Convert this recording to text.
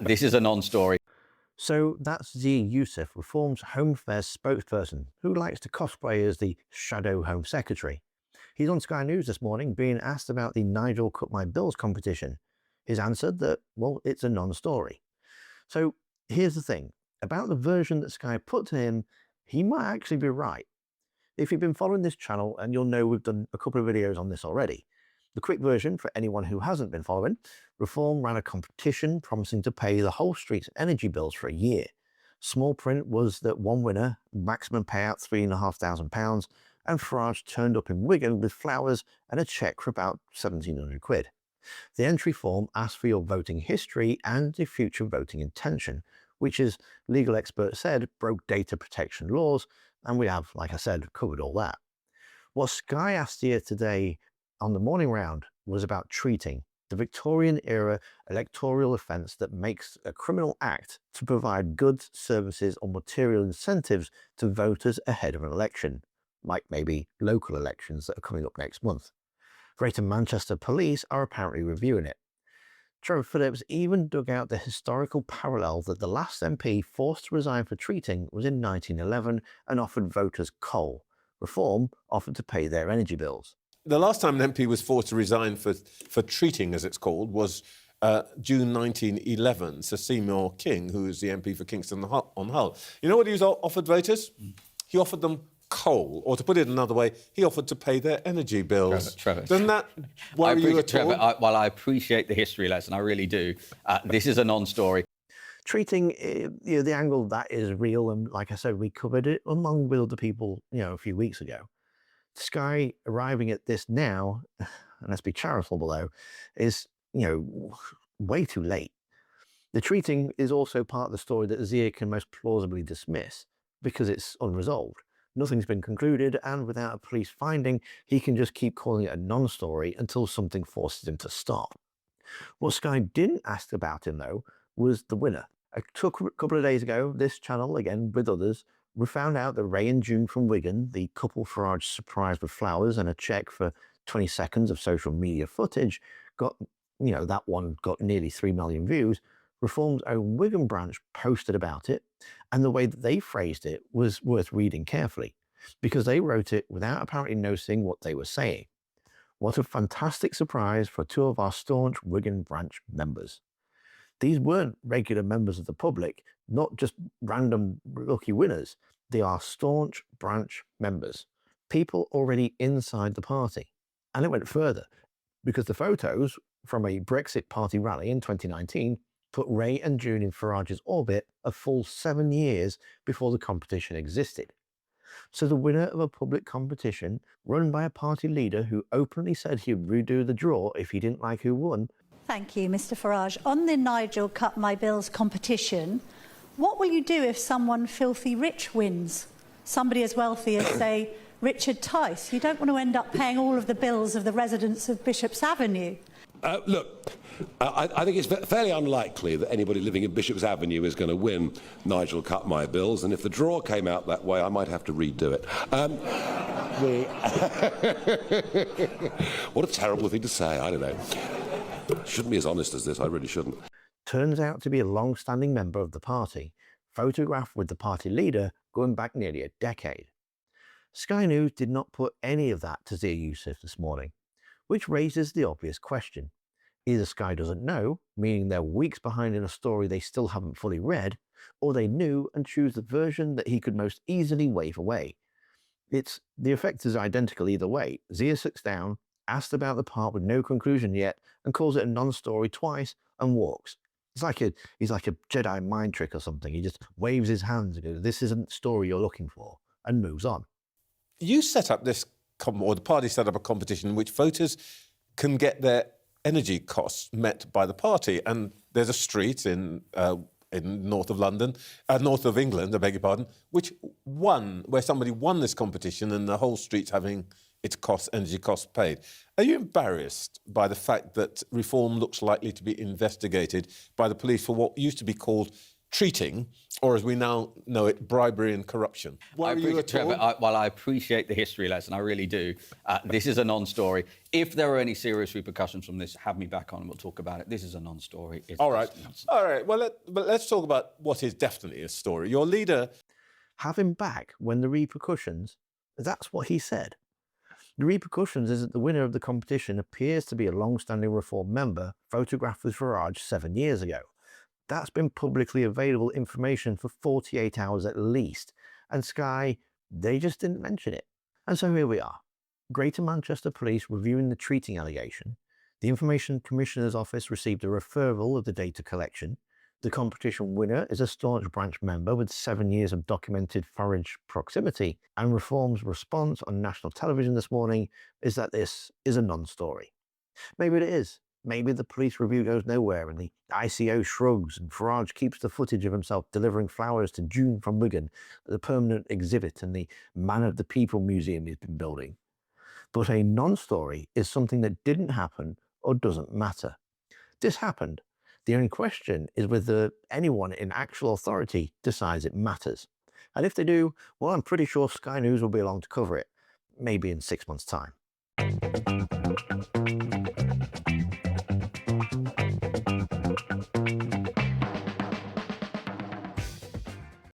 This is a non-story. So that's Zia Youssef, Reform's Home Affairs spokesperson, who likes to cosplay as the Shadow Home Secretary. He's on Sky News this morning being asked about the Nigel Cut My Bills competition. He's answered that, well, it's a non-story. So here's the thing. About the version that Sky put to him, he might actually be right. If you've been following this channel, and you'll know we've done a couple of videos on this already. The quick version, for anyone who hasn't been following, Reform ran a competition promising to pay the whole street's energy bills for a year. Small print was that one winner, maximum payout £3,500, and Farage turned up in Wigan with flowers and a cheque for about 1,700 quid. The entry form asked for your voting history and your future voting intention, which, as legal experts said, broke data protection laws, and we have, like I said, covered all that. What Sky asked here today on the morning round was about treating, the Victorian-era electoral offence that makes a criminal act to provide goods, services or material incentives to voters ahead of an election, like maybe local elections that are coming up next month. Greater Manchester Police are apparently reviewing it. Trevor Phillips even dug out the historical parallel that the last MP forced to resign for treating was in 1911 and offered voters coal. Reform offered to pay their energy bills. The last time an MP was forced to resign for treating, as it's called, was June 1911. Sir Seymour King, who was the MP for Kingston on Hull. You know what he was offered voters? He offered them coal, or to put it another way, he offered to pay their energy bills. Trevor. Doesn't that worry you at all? Trevor, while I appreciate the history lesson, I really do, this is a non-story. Treating, the angle that is real, and like I said, we covered it along with other people, a few weeks ago. Sky arriving at this now, and let's be charitable though, is, way too late. The treating is also part of the story that Zia can most plausibly dismiss because it's unresolved. Nothing's been concluded, and without a police finding, he can just keep calling it a non-story until something forces him to stop. What Sky didn't ask about him though was the winner. A couple of days ago, this channel, again with others, we found out that Ray and June from Wigan, the couple Farage surprised with flowers and a cheque for 20 seconds of social media footage, that one got nearly 3 million views. Reform's own Wigan branch posted about it, and the way that they phrased it was worth reading carefully, because they wrote it without apparently noticing what they were saying. What a fantastic surprise for two of our staunch Wigan branch members. These weren't regular members of the public, not just random lucky winners. They are staunch branch members, people already inside the party. And it went further, because the photos from a Brexit Party rally in 2019 put Ray and June in Farage's orbit a full 7 years before the competition existed. So the winner of a public competition run by a party leader who openly said he'd redo the draw if he didn't like who won. Thank you, Mr. Farage. On the Nigel Cut My Bills competition, what will you do if someone filthy rich wins? Somebody as wealthy as, say, Richard Tice. You don't want to end up paying all of the bills of the residents of Bishop's Avenue. Look, I think it's fairly unlikely that anybody living in Bishop's Avenue is going to win Nigel Cut My Bills, and if the draw came out that way, I might have to redo it. What a terrible thing to say, I don't know. Shouldn't be as honest as this, I really shouldn't. Turns out to be a long-standing member of the party, photographed with the party leader going back nearly a decade. Sky News did not put any of that to Zia Youssef this morning, which raises the obvious question. Either Sky doesn't know, meaning they're weeks behind in a story they still haven't fully read, or they knew and choose the version that he could most easily wave away. The effect is identical either way. Zia sits down, asked about the part with no conclusion yet, and calls it a non-story twice and walks. He's like a Jedi mind trick or something. He just waves his hands and goes, "This isn't the story you're looking for," and moves on. You set up this, or the party set up a competition in which voters can get their energy costs met by the party, and there's a street in north of London, north of England, I beg your pardon, where somebody won this competition, and the whole street's having its energy costs paid. Are you embarrassed by the fact that Reform looks likely to be investigated by the police for what used to be called treating, or as we now know it, bribery and corruption. I appreciate, Trevor, while I appreciate the history lesson, I really do, this is a non-story. If there are any serious repercussions from this, have me back on and we'll talk about it. This is a non-story. All right. All right. Well, but let's talk about what is definitely a story. Your leader... Have him back when the repercussions, that's what he said. The repercussions is that the winner of the competition appears to be a long-standing Reform member photographed with Farage 7 years ago. That's been publicly available information for 48 hours at least, and Sky, they just didn't mention it. And so here we are. Greater Manchester Police reviewing the treating allegation. The Information Commissioner's Office received a referral of the data collection. The competition winner is a staunch branch member with 7 years of documented Farage proximity, and Reform's response on national television this morning is that this is a non-story. Maybe it is. Maybe the police review goes nowhere and the ICO shrugs and Farage keeps the footage of himself delivering flowers to June from Wigan, the permanent exhibit in the Man of the People Museum he's been building. But a non-story is something that didn't happen or doesn't matter. This happened. The only question is whether anyone in actual authority decides it matters. And if they do, well, I'm pretty sure Sky News will be along to cover it, maybe in 6 months' time.